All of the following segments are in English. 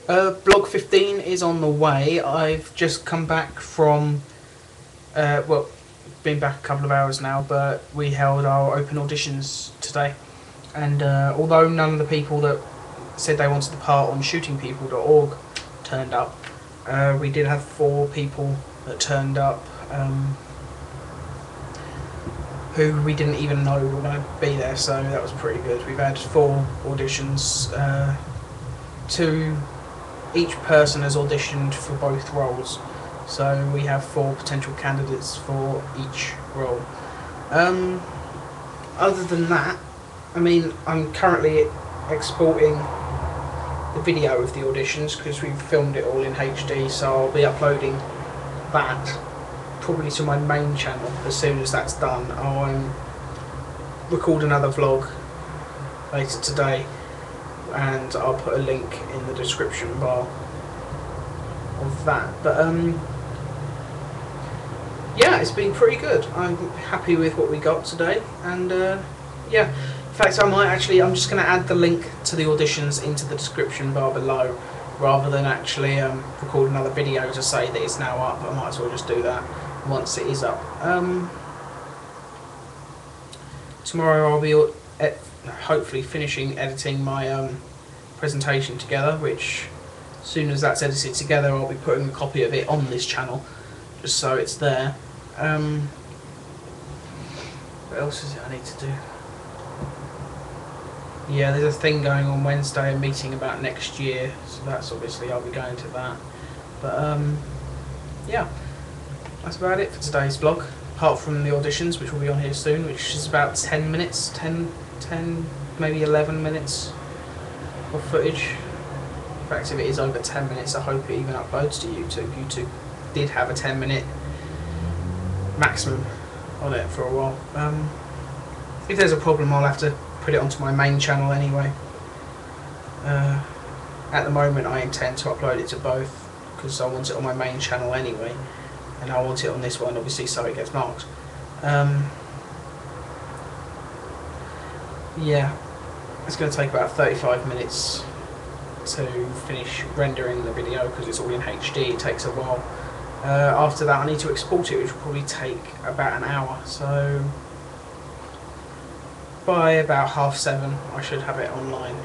Blog 15 is on the way. I've just come back from, well, been back a couple of hours now, but we held our open auditions today. And although none of the people that said they wanted to part on shootingpeople.org turned up, we did have 4 people that turned up who we didn't even know were going to be there, so that was pretty good. We've had 4 auditions. Each person has auditioned for both roles, so we have 4 potential candidates for each role. Other than that, I mean, I'm currently exporting the video of the auditions because we've filmed it all in HD, so I'll be uploading that probably to my main channel. As soon as that's done, I'll record another vlog later today, and I'll put a link in the description bar of that. But yeah, it's been pretty good. I'm happy with what we got today, and yeah, in fact I'm just going to add the link to the auditions into the description bar below, rather than actually record another video to say that it's now up. I might as well just do that once it is up. Tomorrow I'll be hopefully finishing editing my presentation together, which as soon as that's edited together I'll be putting a copy of it on this channel just so it's there. What else is it I need to do? Yeah, there's a thing going on Wednesday, a meeting about next year, so that's obviously I'll be going to that. But yeah, that's about it for today's vlog, apart from the auditions, which will be on here soon, which is about 10 minutes, 10 maybe 11 minutes of footage. In fact, if it is over 10 minutes, I hope it even uploads to YouTube. YouTube did have a 10-minute maximum on it for a while. If there's a problem, I'll have to put it onto my main channel anyway. At the moment I intend to upload it to both because I want it on my main channel anyway, and I want it on this one obviously so it gets marked. Yeah, it's going to take about 35 minutes to finish rendering the video because it's all in HD. It takes a while. After that I need to export it, which will probably take about an hour, so by about 7:30 I should have it online.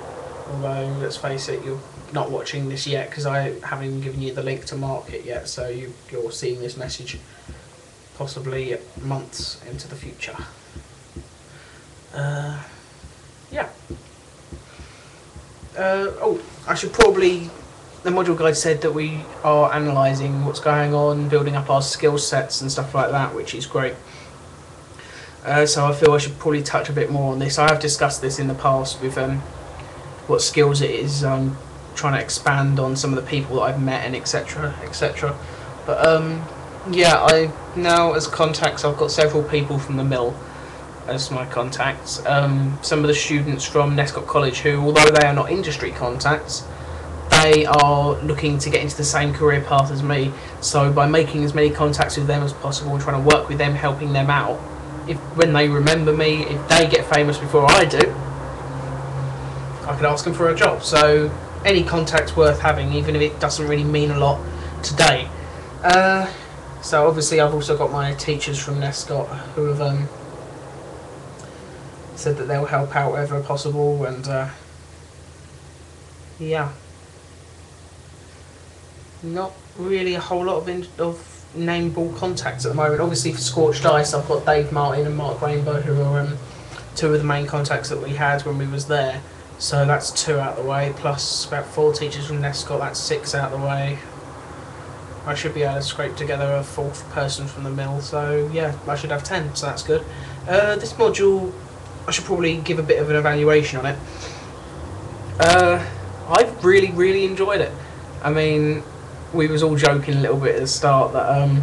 Although, let's face it, you're not watching this yet because I haven't even given you the link to mark it yet, so you're seeing this message possibly months into the future. Yeah. Oh, I should probably... The module guide said that we are analysing what's going on, building up our skill sets and stuff like that, which is great. So I feel I should probably touch a bit more on this. I have discussed this in the past with what skills it is. I'm trying to expand on some of the people that I've met and etc, etc. But yeah, now as contacts I've got several people from the mill as my contacts. Some of the students from Nescott College who, although they are not industry contacts, they are looking to get into the same career path as me. So by making as many contacts with them as possible and trying to work with them, helping them out, when they remember me, if they get famous before I do, I could ask them for a job. So any contact's worth having, even if it doesn't really mean a lot today. So obviously I've also got my teachers from Nescott who have said that they'll help out wherever possible, and yeah, not really a whole lot of nameable contacts at the moment. Obviously for Scorched Ice I've got Dave Martin and Mark Rainbow, who are 2 of the main contacts that we had when we was there, so that's 2 out of the way, plus about 4 teachers from Nescott, that's 6 out of the way. I should be able to scrape together a 4th person from the mill, so yeah, I should have 10, so that's good. This module, I should probably give a bit of an evaluation on it. I've really enjoyed it. I mean, we was all joking a little bit at the start that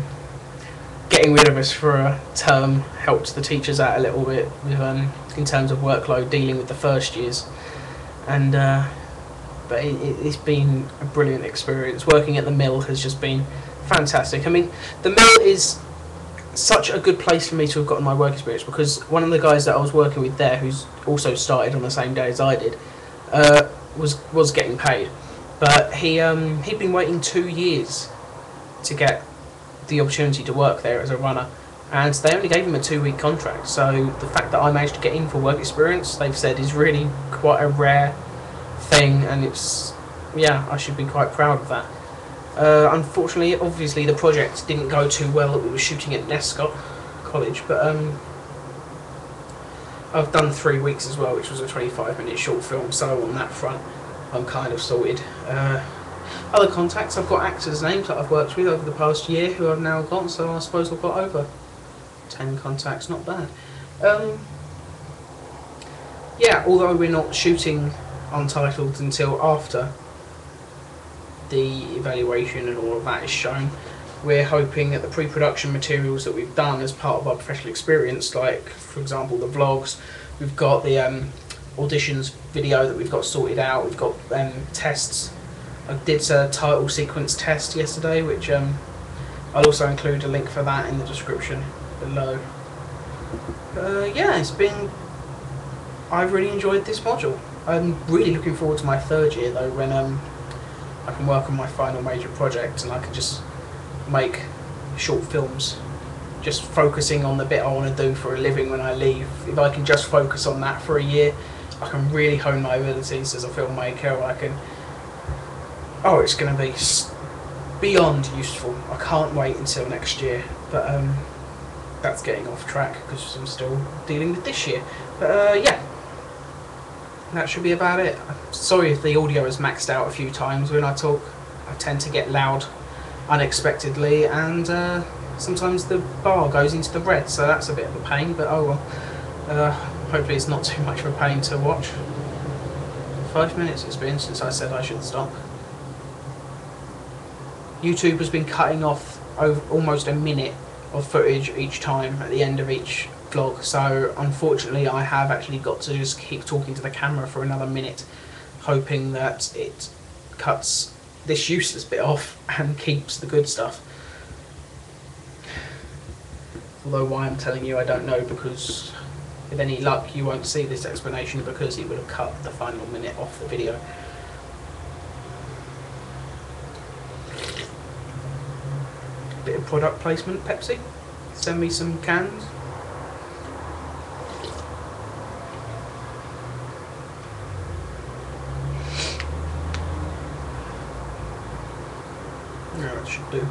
getting rid of us for a term helped the teachers out a little bit with, in terms of workload dealing with the first years, and but it's been a brilliant experience. Working at the mill has just been fantastic. I mean, the mill is such a good place for me to have gotten my work experience, because one of the guys that I was working with there, who's also started on the same day as I did, was getting paid. But he'd been waiting 2 years to get the opportunity to work there as a runner, and they only gave him a 2-week contract. So the fact that I managed to get in for work experience, they've said, is really quite a rare thing, and it's, yeah, I should be quite proud of that. Unfortunately, obviously, the project didn't go too well that we were shooting at Nescott College, but I've done 3 weeks as well, which was a 25-minute short film, so on that front I'm kind of sorted. Other contacts, I've got actors' names that I've worked with over the past year who I've now got, so I suppose I've got over 10 contacts, not bad. Yeah, although we're not shooting Untitled until after the evaluation and all of that is shown, we're hoping that the pre-production materials that we've done as part of our professional experience, like for example the vlogs, we've got the auditions video that we've got sorted out, we've got tests. I did a title sequence test yesterday, which I'll also include a link for that in the description below. Yeah, I've really enjoyed this module. I'm really looking forward to my 3rd year though, when I can work on my final major project and I can just make short films, just focusing on the bit I want to do for a living when I leave. If I can just focus on that for a year, I can really hone my abilities as a filmmaker. It's going to be beyond useful. I can't wait until next year, but that's getting off track because I'm still dealing with this year. But yeah, that should be about it. Sorry if the audio is maxed out a few times when I talk. I tend to get loud unexpectedly, and sometimes the bar goes into the red, so that's a bit of a pain, but oh well. Hopefully it's not too much of a pain to watch. 5 minutes it's been since I said I should stop. YouTube has been cutting off over almost a minute of footage each time at the end of each vlog, so unfortunately I have actually got to just keep talking to the camera for another minute, hoping that it cuts this useless bit off and keeps the good stuff. Although why I'm telling you I don't know, because with any luck you won't see this explanation because it would have cut the final minute off the video. Bit of product placement, Pepsi. Send me some cans. Yeah, that should do.